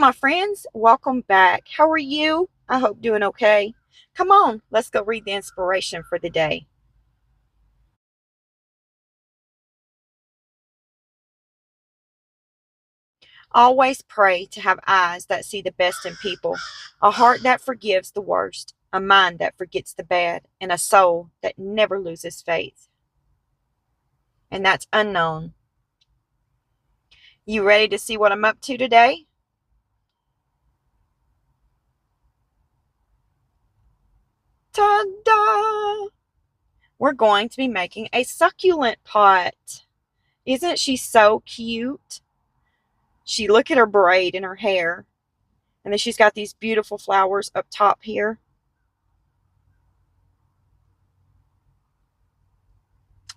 my friends, welcome back. How are you? I hope doing okay. Come on, let's go read the inspiration for the day. Always pray to have eyes that see the best in people, a heart that forgives the worst, a mind that forgets the bad, and a soul that never loses faith. And that's unknown. You ready to see what I'm up to today? Ta-da! We're going to be making a succulent pot. Isn't she so cute? Look at her braid in her hair. And then she's got these beautiful flowers up top here.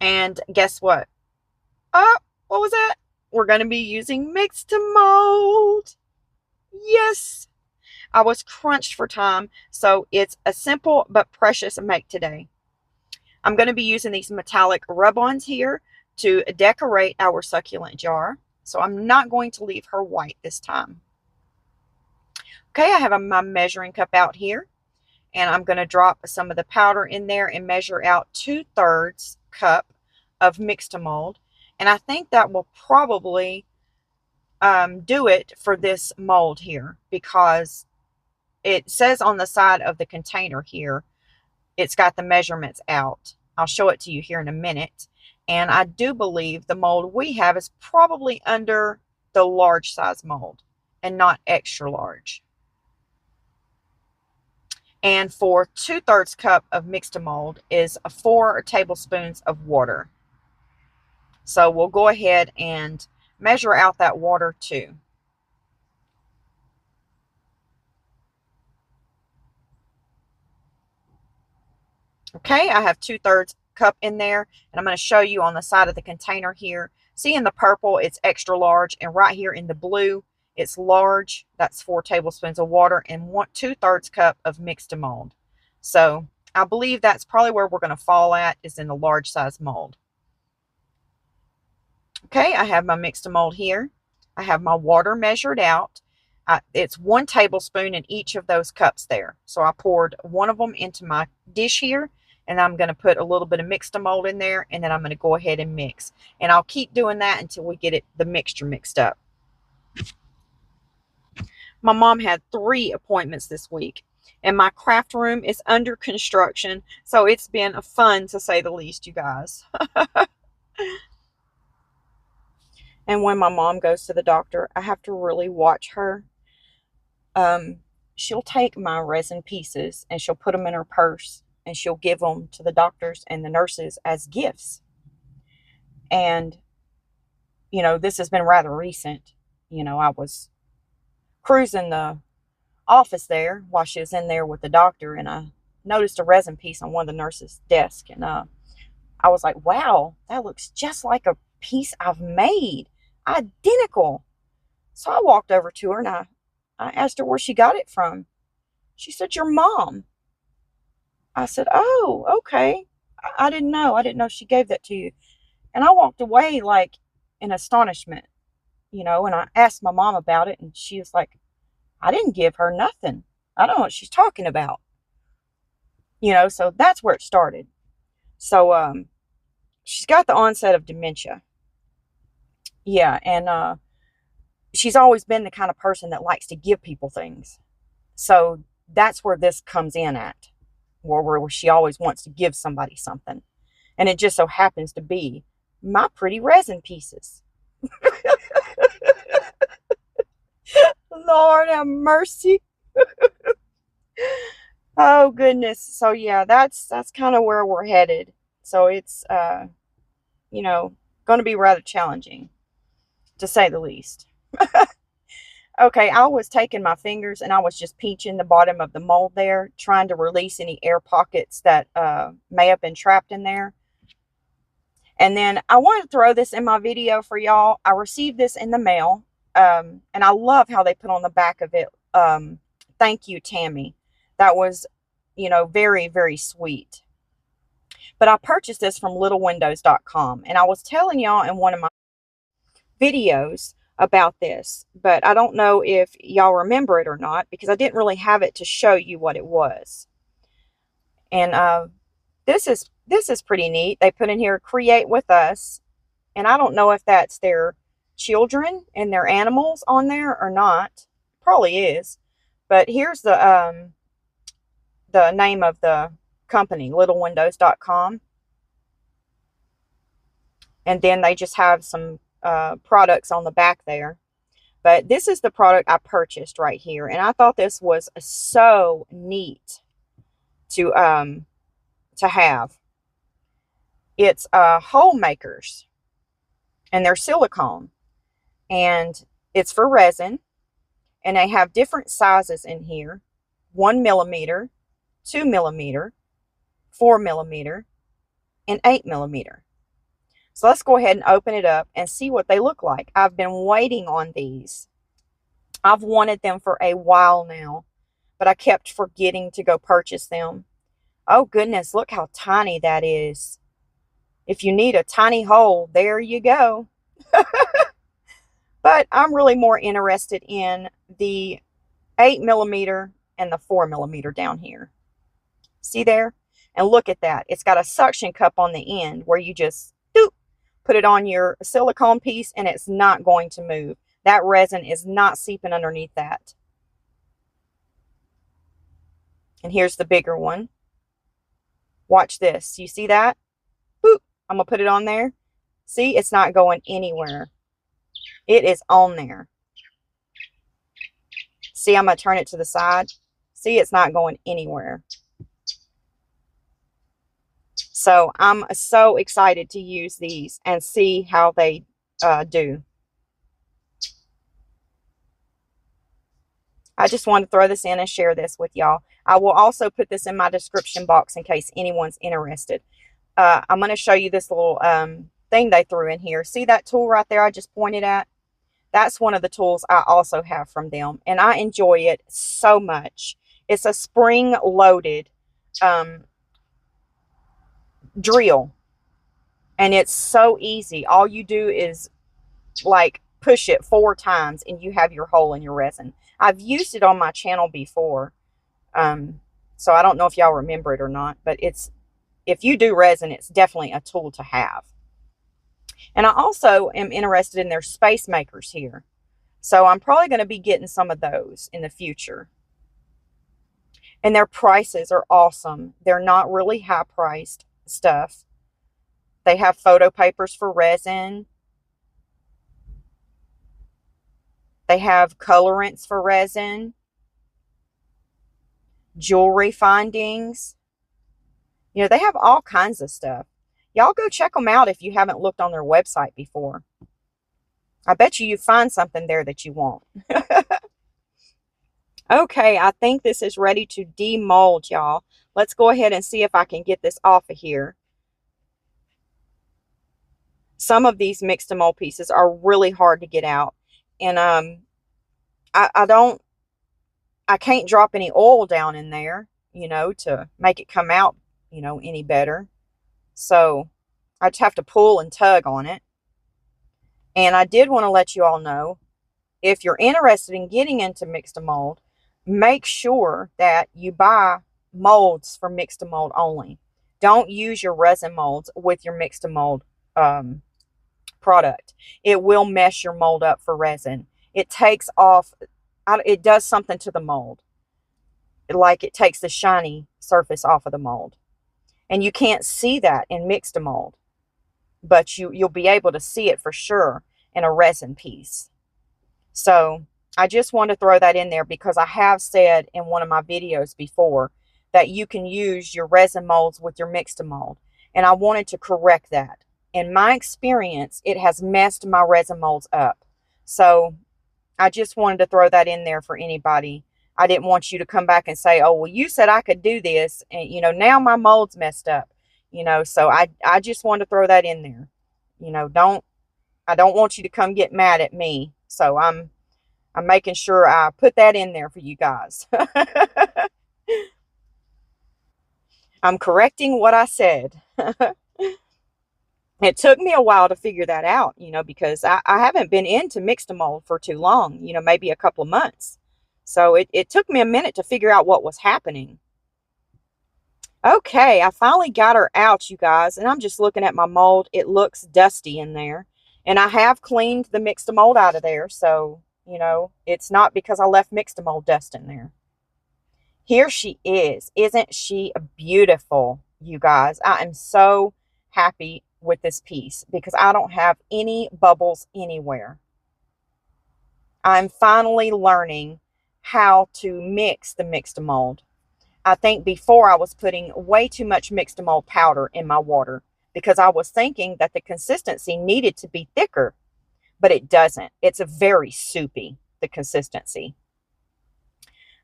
And guess what? Oh, what was that? We're going to be using mixed mold. Yes. I was crunched for time, so it's a simple but precious make today. I'm going to be using these metallic rub-ons here to decorate our succulent jar. So I'm not going to leave her white this time. Okay, I have my measuring cup out here, and I'm going to drop some of the powder in there and measure out 2/3 cup of mixed mold. And I think that will probably do it for this mold here, because it says on the side of the container here, it's got the measurements out. I'll show it to you here in a minute. And I do believe the mold we have is probably under the large size mold and not extra large. And for 2/3 cup of mixed mold is 4 tablespoons of water. So we'll go ahead and measure out that water too. Okay, I have 2/3 cup in there, and I'm going to show you on the side of the container here. See, in the purple, it's extra large, and right here in the blue, it's large. That's 4 tablespoons of water and 2/3 cup of mixed mold. So I believe that's probably where we're going to fall at, is in the large size mold. Okay, I have my mixed mold here. I have my water measured out. It's 1 tablespoon in each of those cups there. So I poured one of them into my dish here, and I'm going to put a little bit of mixed mold in there, and then I'm going to go ahead and mix. And I'll keep doing that until we get the mixture mixed up. My mom had 3 appointments this week, and my craft room is under construction. So it's been fun, to say the least, you guys. And when my mom goes to the doctor, I have to really watch her. She'll take my resin pieces and she'll put them in her purse, and she'll give them to the doctors and the nurses as gifts. And, this has been rather recent. I was cruising the office there while she was in there with the doctor, and I noticed a resin piece on one of the nurses' desk. And I was like, wow, that looks just like a piece I've made. Identical. So I walked over to her and I asked her where she got it from. She said, your mom. I said, oh, okay. I didn't know. I didn't know she gave that to you. And I walked away like in astonishment, and I asked my mom about it, and she was like, I didn't give her nothing. I don't know what she's talking about. So that's where it started. So she's got the onset of dementia. Yeah, and she's always been the kind of person that likes to give people things. So that's where this comes in at, where she always wants to give somebody something. And it just so happens to be my pretty resin pieces. Lord have mercy. Oh, goodness. So, yeah, that's kind of where we're headed. So it's, going to be rather challenging, to say the least. Okay, I was taking my fingers and I was just pinching the bottom of the mold there, trying to release any air pockets that may have been trapped in there. And then I wanted to throw this in my video for y'all. I received this in the mail, and I love how they put on the back of it, thank you, Tammy. That was, very, very sweet. But I purchased this from littlewindows.com, and I was telling y'all in one of my videos about this, but I don't know if y'all remember it or not, because I didn't really have it to show you what it was. And this is pretty neat. They put in here, create with us, and I don't know if that's their children and their animals on there or not. Probably is. But here's the name of the company, littlewindows.com. And then they just have some products on the back there. But this is the product I purchased right here, and I thought this was so neat to have. It's hole makers, and they're silicone, and it's for resin, and they have different sizes in here: 1 millimeter, 2 millimeter, 4 millimeter, and 8 millimeter. So let's go ahead and open it up and see what they look like. I've been waiting on these. I've wanted them for a while now, but I kept forgetting to go purchase them. Oh goodness, look how tiny that is. If you need a tiny hole, there you go. But I'm really more interested in the 8 millimeter and the 4 millimeter down here. See there? And look at that. It's got a suction cup on the end where you just put it on your silicone piece and it's not going to move. That resin is not seeping underneath that. And here's the bigger one. Watch this. You see that? Boop. I'm going to put it on there. See, it's not going anywhere. It is on there. See, I'm going to turn it to the side. See, it's not going anywhere. So I'm so excited to use these and see how they do. I just wanted to throw this in and share this with y'all. I will also put this in my description box in case anyone's interested. I'm going to show you this little thing they threw in here. See that tool right there I just pointed at? That's one of the tools I also have from them, and I enjoy it so much. It's a spring-loaded drill, and it's so easy. All you do is like push it 4 times and you have your hole in your resin. I've used it on my channel before, so I don't know if y'all remember it or not, but it's, if you do resin, it's definitely a tool to have. And I also am interested in their space makers here, so I'm probably going to be getting some of those in the future. And their prices are awesome. They're not really high priced stuff. They have photo papers for resin. They have colorants for resin, jewelry findings. You know, they have all kinds of stuff. Y'all go check them out if you haven't looked on their website before. I bet you find something there that you want. Okay, I think this is ready to demold, y'all. Let's go ahead and see if I can get this off of here. Some of these mix to mold pieces are really hard to get out. And I can't drop any oil down in there, you know, to make it come out, you know, any better. So I just have to pull and tug on it. And I did want to let you all know, if you're interested in getting into mix to mold, make sure that you buy molds for mix to mold only. Don't use your resin molds with your mix to mold product. It will mess your mold up for resin. It takes off, it does something to the mold. Like it takes the shiny surface off of the mold. And you can't see that in mix to mold, but you'll be able to see it for sure in a resin piece. So I just want to throw that in there because I have said in one of my videos before that you can use your resin molds with your mix to mold. And I wanted to correct that. In my experience, it has messed my resin molds up. So I just wanted to throw that in there for anybody. I didn't want you to come back and say, oh, well, you said I could do this. And, you know, now my mold's messed up. You know, so I just wanted to throw that in there. You know, I don't want you to come get mad at me. So I'm making sure I put that in there for you guys. I'm correcting what I said. It took me a while to figure that out, because I haven't been into mixed mold for too long, maybe a couple of months. So it took me a minute to figure out what was happening. Okay, I finally got her out, you guys, and I'm just looking at my mold. It looks dusty in there, and I have cleaned the mixed mold out of there, so, it's not because I left mixed mold dust in there. Here she is. Isn't she beautiful, you guys? I am so happy with this piece because I don't have any bubbles anywhere. I'm finally learning how to mix the mixed mold. I think before I was putting way too much mixed mold powder in my water because I was thinking that the consistency needed to be thicker, but it doesn't. It's a very soupy, the consistency.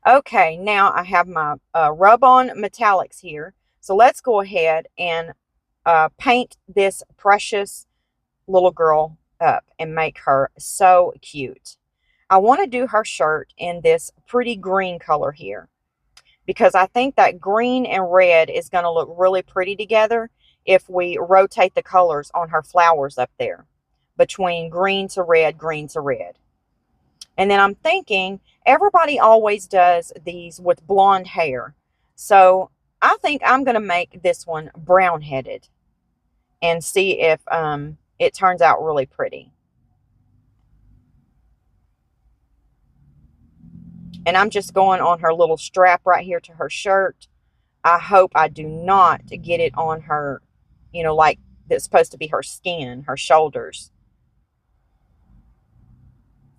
Okay, now I have my rub-on metallics here. So let's go ahead and paint this precious little girl up and make her so cute. I want to do her shirt in this pretty green color here because I think that green and red is going to look really pretty together if we rotate the colors on her flowers up there between green to red, green to red. And then I'm thinking everybody always does these with blonde hair. So I think I'm going to make this one brown headed and see if it turns out really pretty. And I'm just going on her little strap right here to her shirt. I hope I do not get it on her, like that's supposed to be her skin, her shoulders.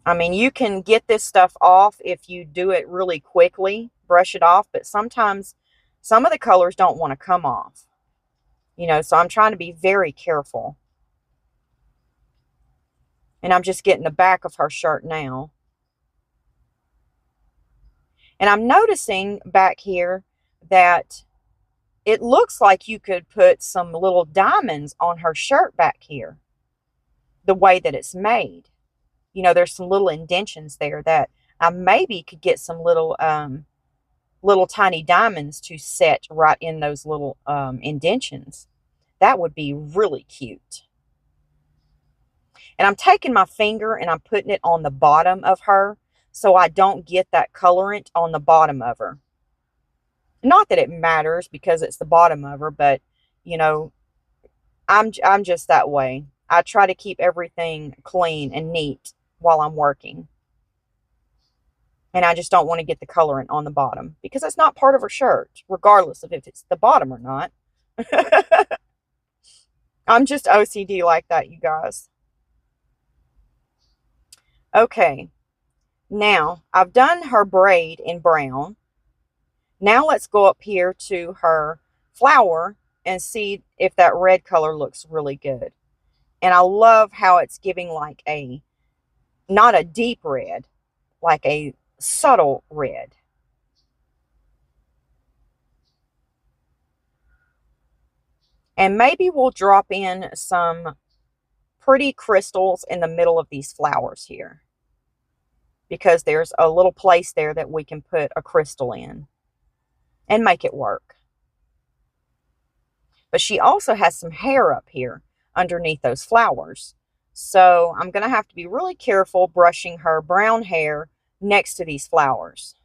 I mean, you can get this stuff off if you do it really quickly, brush it off, but sometimes some of the colors don't want to come off, so I'm trying to be very careful. And I'm just getting the back of her shirt now. And I'm noticing back here that it looks like you could put some little diamonds on her shirt back here, the way that it's made. There's some little indentions there that I maybe could get some little tiny diamonds to set right in those little indentions. That would be really cute. And I'm taking my finger and I'm putting it on the bottom of her so I don't get that colorant on the bottom of her. Not that it matters because it's the bottom of her, but, I'm just that way. I try to keep everything clean and neat while I'm working. And I just don't want to get the colorant on the bottom because it's not part of her shirt, regardless of if it's the bottom or not. I'm just OCD like that, you guys. Okay, now I've done her braid in brown. Now let's go up here to her flower and see if that red color looks really good. And I love how it's giving like not a deep red, like a subtle red. And maybe we'll drop in some pretty crystals in the middle of these flowers here, because there's a little place there that we can put a crystal in and make it work. But she also has some hair up here underneath those flowers. So I'm going to have to be really careful brushing her brown hair next to these flowers.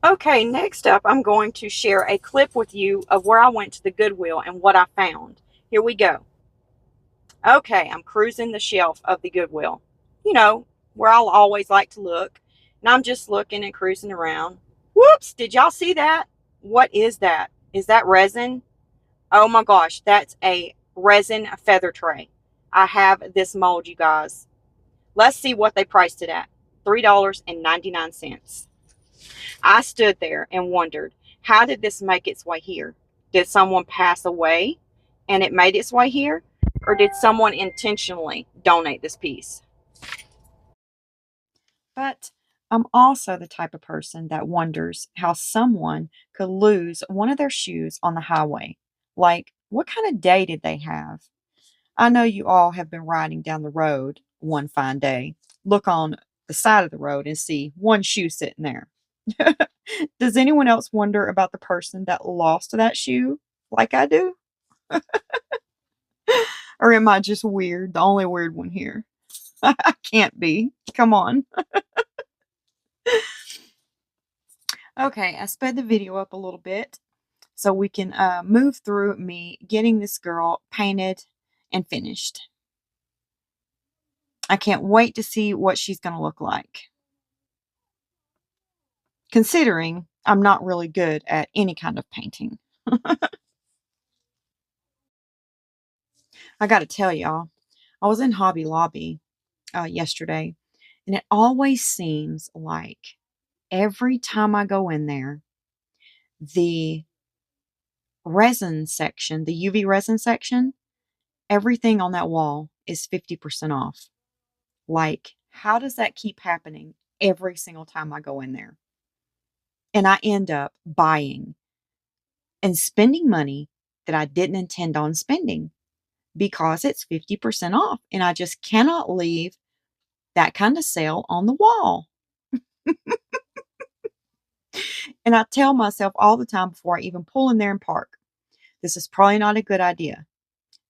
Okay, next up, I'm going to share a clip with you of where I went to the Goodwill and what I found. Here we go. Okay, I'm cruising the shelf of the Goodwill, where I'll always like to look. And I'm just looking and cruising around. Whoops, did y'all see that? What is that? Is that resin? Oh my gosh, that's a resin feather tray. I have this mold, you guys. Let's see what they priced it at. $3.99. I stood there and wondered, how did this make its way here? Did someone pass away and it made its way here? Or did someone intentionally donate this piece? But I'm also the type of person that wonders how someone could lose one of their shoes on the highway. Like, what kind of day did they have? I know you all have been riding down the road one fine day, look on the side of the road and see one shoe sitting there. Does anyone else wonder about the person that lost that shoe like I do? Or am I just weird? The only weird one here. I can't be. Come on. Okay, I sped the video up a little bit so we can move through me getting this girl painted and finished. I can't wait to see what she's going to look like. Considering I'm not really good at any kind of painting. I got to tell y'all, I was in Hobby Lobby yesterday, and it always seems like every time I go in there, the resin section, the UV resin section, everything on that wall is 50% off. Like, how does that keep happening every single time I go in there? And I end up buying and spending money that I didn't intend on spending because it's 50% off. And I just cannot leave that kind of sale on the wall. And I tell myself all the time before I even pull in there and park, this is probably not a good idea.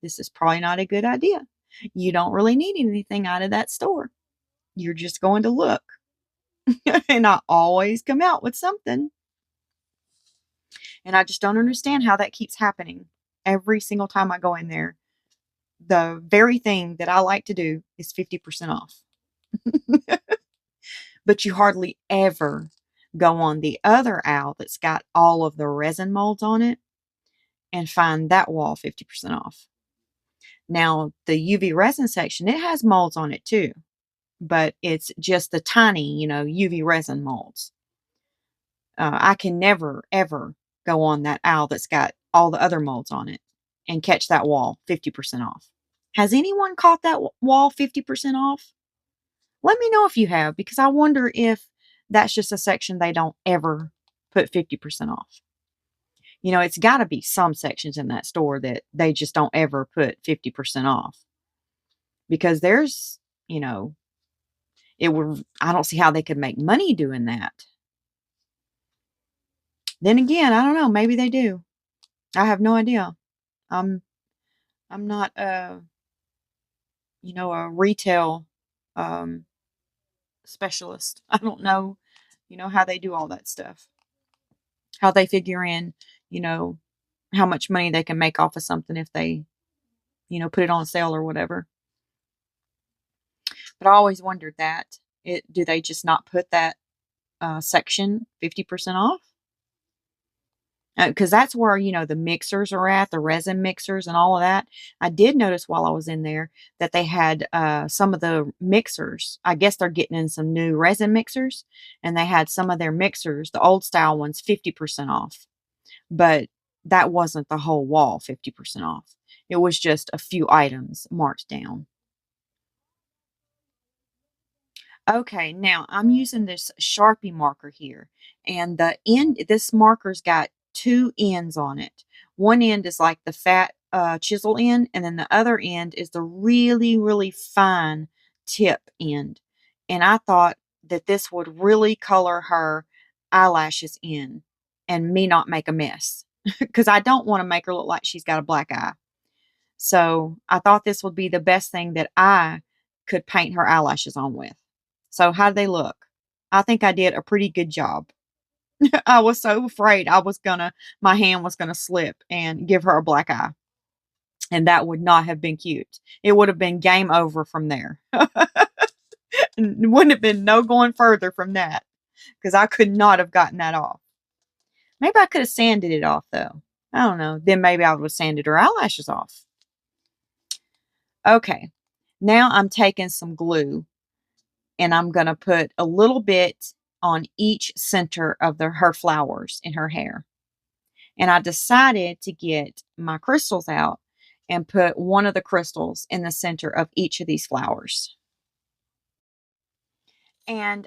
This is probably not a good idea. You don't really need anything out of that store. You're just going to look. And I always come out with something. And I just don't understand how that keeps happening every single time I go in there. The very thing that I like to do is 50% off. But you hardly ever go on the other aisle that's got all of the resin molds on it and find that wall 50% off. Now, the UV resin section, it has molds on it too, but it's just the tiny, UV resin molds. I can never, ever go on that aisle that's got all the other molds on it and catch that wall 50% off. Has anyone caught that wall 50% off? Let me know if you have, because I wonder if that's just a section they don't ever put 50% off. It's got to be some sections in that store that they just don't ever put 50% off. Because there's, I don't see how they could make money doing that. Then again, I don't know, maybe they do. I have no idea. I'm not a retail specialist. I don't know, how they do all that stuff. How they figure in, how much money they can make off of something if they, put it on sale or whatever. But I always wondered that. Do they just not put that section 50% off? Because that's where, the mixers are at, the resin mixers and all of that. I did notice while I was in there that they had some of the mixers. I guess they're getting in some new resin mixers, and they had some of their mixers, the old style ones, 50% off. But that wasn't the whole wall 50% off. It was just a few items marked down. Okay, now I'm using this Sharpie marker here, and this marker's got two ends on it. One end is like the fat chisel end, and then the other end is the really, really fine tip end. And I thought that this would really color her eyelashes in and me not make a mess because I don't want to make her look like she's got a black eye. So I thought this would be the best thing that I could paint her eyelashes on with. So how do they look? I think I did a pretty good job. I was so afraid my hand was gonna slip and give her a black eye. And that would not have been cute. It would have been game over from there. Wouldn't have been no going further from that because I could not have gotten that off. Maybe I could have sanded it off though. I don't know. Then maybe I would have sanded her eyelashes off. Okay. Now I'm taking some glue and I'm going to put a little bit on each center of her flowers in her hair. And I decided to get my crystals out and put one of the crystals in the center of each of these flowers. And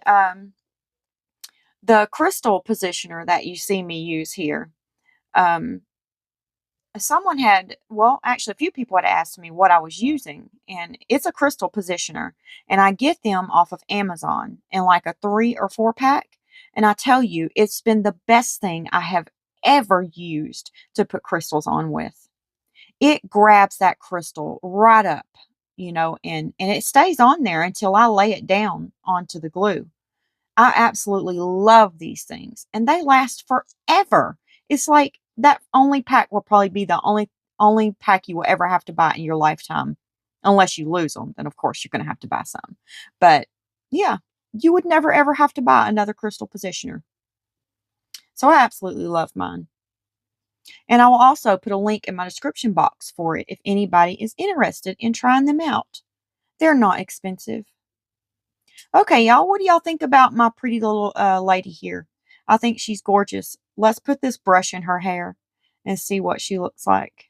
the crystal positioner that you see me use here, actually a few people had asked me what I was using, and it's a crystal positioner, and I get them off of Amazon in like a 3 or 4 pack, And I tell you, it's been the best thing I have ever used to put crystals on with. It grabs that crystal right up, and it stays on there until I lay it down onto the glue. I absolutely love these things, and they last forever. It's like that only pack will probably be the only pack you will ever have to buy in your lifetime, unless you lose them. Then of course you're going to have to buy some. But yeah, you would never ever have to buy another crystal positioner. So I absolutely love mine. And I will also put a link in my description box for it if anybody is interested in trying them out. They're not expensive. Okay, y'all, what do y'all think about my pretty little lady here? I think she's gorgeous. Let's put this brush in her hair and see what she looks like.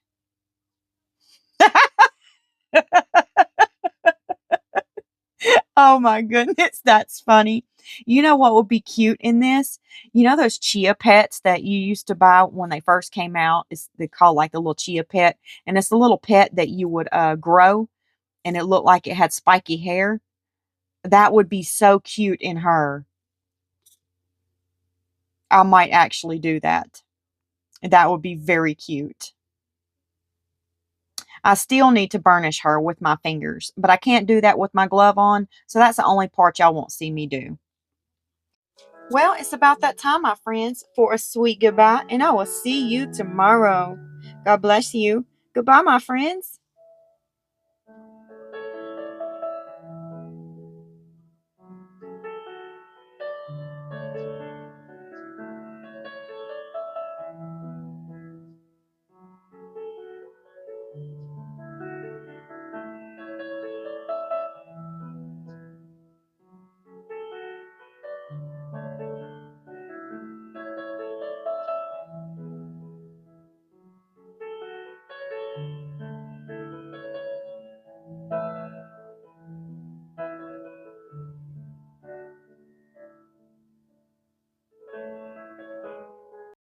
Oh my goodness, that's funny. You know what would be cute in this? You know those chia pets that you used to buy when they first came out? They call like a little chia pet, and it's a little pet that you would grow, and it looked like it had spiky hair. That would be so cute in her. I might actually do that. That would be very cute. I still need to burnish her with my fingers, but I can't do that with my glove on, so that's the only part y'all won't see me do. Well, it's about that time, my friends, for a sweet goodbye, and I will see you tomorrow. God bless you. Goodbye, my friends.